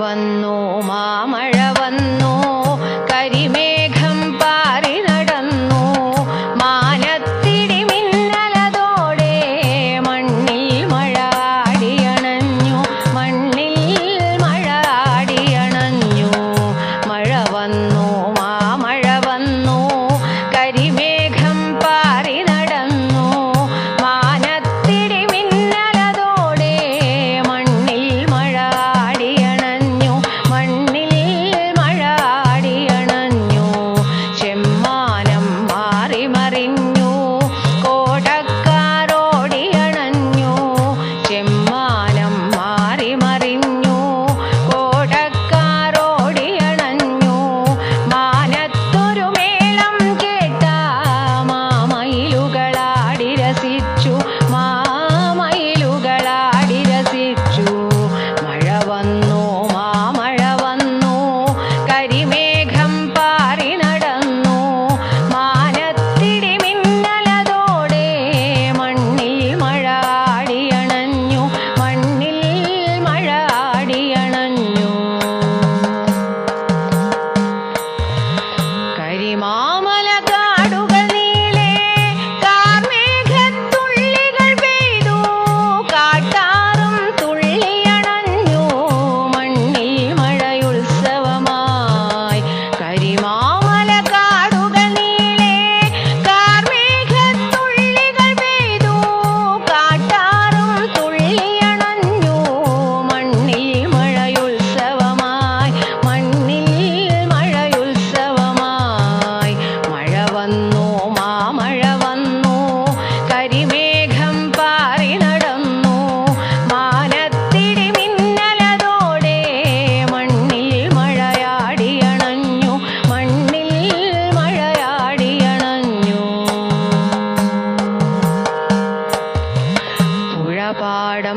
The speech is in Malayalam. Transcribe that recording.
വന്നു മാമഴ വന്നു കരിമേഘം പാറി നടന്നു മാനത്തിടി മിന്നലതോടെ മണ്ണിൽ മഴ ആടിയണഞ്ഞു മണ്ണിൽ മഴ ആടിയണഞ്ഞു മഴ വന്നു മാമഴ വന്നു കരിമേഘം പാറി നടന്നു മാനത്തിടി മിന്നലതോടെ മണ്ണിൽ മഴ ആടിയണഞ്ഞു മണ്ണിൽ മഴ ആടിയണഞ്ഞു ചെമ്മാനം മാറി മറിഞ്ഞു കോടക്കാരോടിയണഞ്ഞു ചെമ്മാനം മാറി മറിഞ്ഞു കോടക്കാരോടിയണഞ്ഞു മാനത്തൊരു മേളം കേട്ട മാമയിലുകളാടി രസിച്ചു മാമയിലുകളാടി രസിച്ചു മഴ വന്നു മാമഴ വന്നു കരിമേഘം പാറി നടന്നു മാനത്തിടി മിന്നലതോടെ മണ്ണിൽ മഴ ആടിയണഞ്ഞു മണ്ണിൽ മഴ ആടിയണഞ്ഞു കരിമാമല കാടുകൾ നീളെ കാർമേഘത്തുള്ളികൾ പെയ്തു കാട്ടാറും തുള്ളിയണഞ്ഞു മണ്ണിൽ മഴയുത്സവമായി കരിമാമല കാടുകൾ നീളെ കാർമേഘത്തുള്ളികൾ പെയ്തു കാട്ടാറും തുള്ളിയണഞ്ഞു മണ്ണിൽ മഴയുത്സവമായി മണ്ണിൽ മഴയുത്സവമായി മഴ വന്നു മാമഴ വന്നു കരിമേഘം പാറി നടന്നു മാനത്തിടി മിന്നലതോടെ മണ്ണിൽ മഴയാടിയണഞ്ഞു മണ്ണിൽ മഴയാടിയണഞ്ഞു പുഴപാടം